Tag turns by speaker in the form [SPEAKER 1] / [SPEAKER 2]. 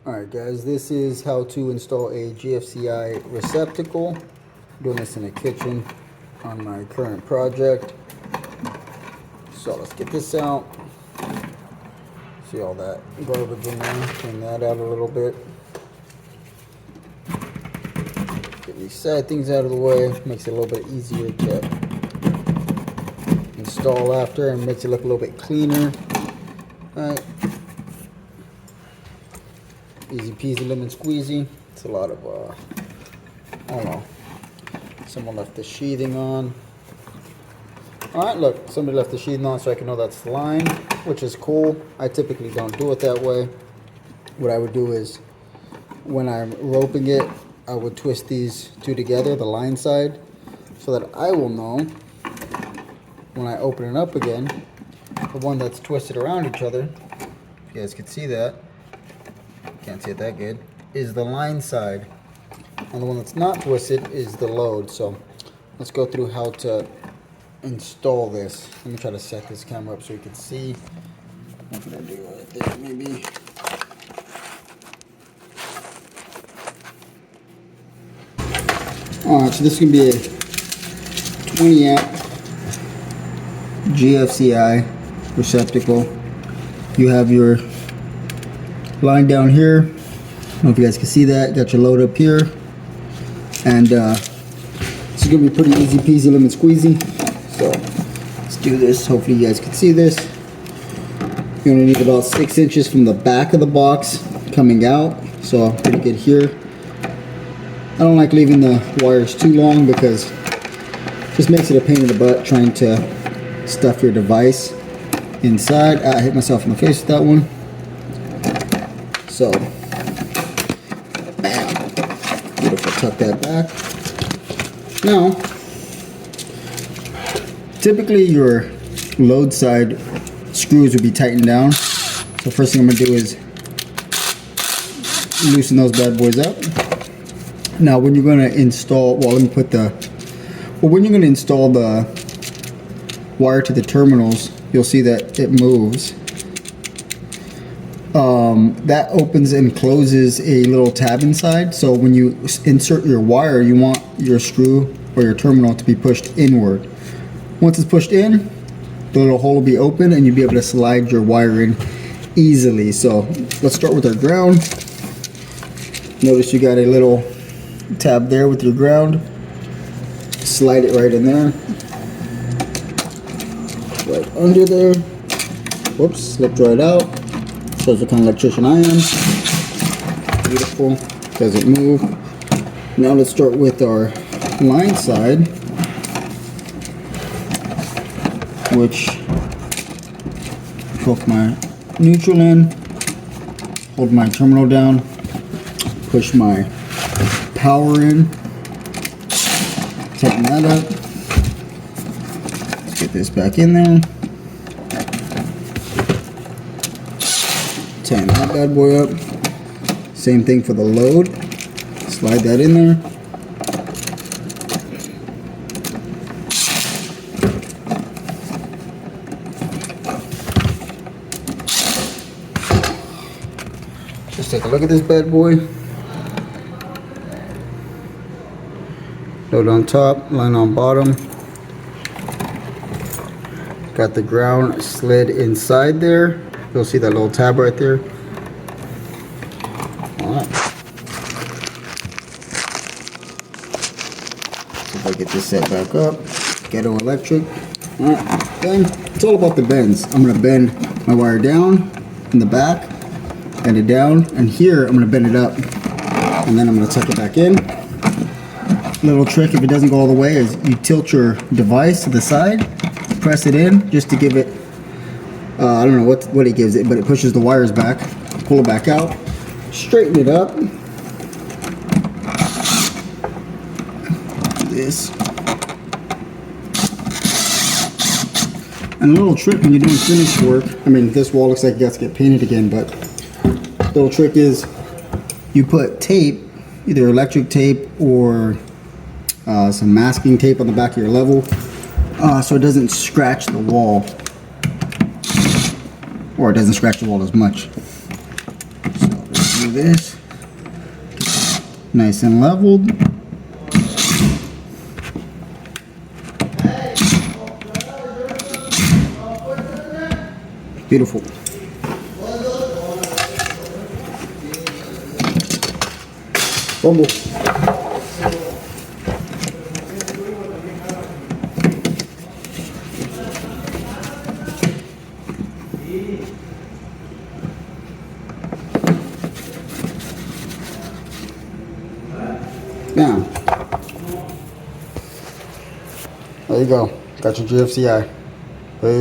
[SPEAKER 1] Alright guys, this is how to install a GFCI receptacle. I'm doing this in the kitchen on my current project. So let's get this out. See all that garbage in there, clean that out a little bit. Get these side things out of the way, makes it a little bit easier to install after and makes it look a little bit cleaner. Alright. Easy peasy lemon squeezy. It's a lot of, I don't know. Someone left the sheathing on. Alright, look, somebody left the sheathing on so I can know that's the line, which is cool. I typically don't do it that way. What I would do is, when I'm roping it, I would twist these two together, the line side, so that I will know when I open it up again, the one that's twisted around each other, if you guys can see that, can't see it that good, is the line side, and the one that's not twisted is the load. So let's go through how to install this. Let me try to set this camera up so you can see. What can I do right there, maybe? Alright, so this is going to be a 20 amp GFCI receptacle. You have your line down here. I don't know if you guys can see that. Got your load up here. And this is going to be pretty easy peasy lemon squeezy. So let's do this. Hopefully you guys can see this. You're going to need about 6 inches from the back of the box coming out. So pretty good here. I don't like leaving the wires too long because it just makes it a pain in the butt trying to stuff your device inside. I hit myself in the face with that one. So, bam, beautiful, tuck that back. Now, typically your load side screws would be tightened down. So first thing I'm going to do is loosen those bad boys up. Now when you're going to install, when you're going to install the wire to the terminals, you'll see that it moves. That opens and closes a little tab inside, so when you insert your wire, you want your screw or your terminal to be pushed inward. Once it's pushed in, the little hole will be open and you'll be able to slide your wire in easily. So let's start with our ground. Notice you got a little tab there with your ground. Slide it right in there, right under there. Whoops, slipped right out. Shows what kind of electrician I am. Beautiful, doesn't move. Now let's start with our line side, which hook my neutral in, hold my terminal down, push my power in, tighten that up. Let's get this back in there. Tighten that bad boy up. Same thing for the load. Slide that in there. Just take a look at this bad boy. Load on top, line on bottom. Got the ground slid inside there. You'll see that little tab right there. Alright. See if I get this set back up. Ghetto electric. Alright, then it's all about the bends. I'm going to bend my wire down in the back, bend it down, and here I'm going to bend it up. And then I'm going to tuck it back in. Little trick if it doesn't go all the way is you tilt your device to the side, press it in just to give it, I don't know what it gives it, but it pushes the wires back. Pull it back out, straighten it up. This. And a little trick when you're doing finish work, I mean this wall looks like it has to get painted again, but the little trick is you put tape, either electric tape or some masking tape on the back of your level, so it doesn't scratch the wall, or it doesn't scratch the wall as much. So do this. Nice and leveled. Beautiful. Rumble. Now, there you go. Got your GFCI.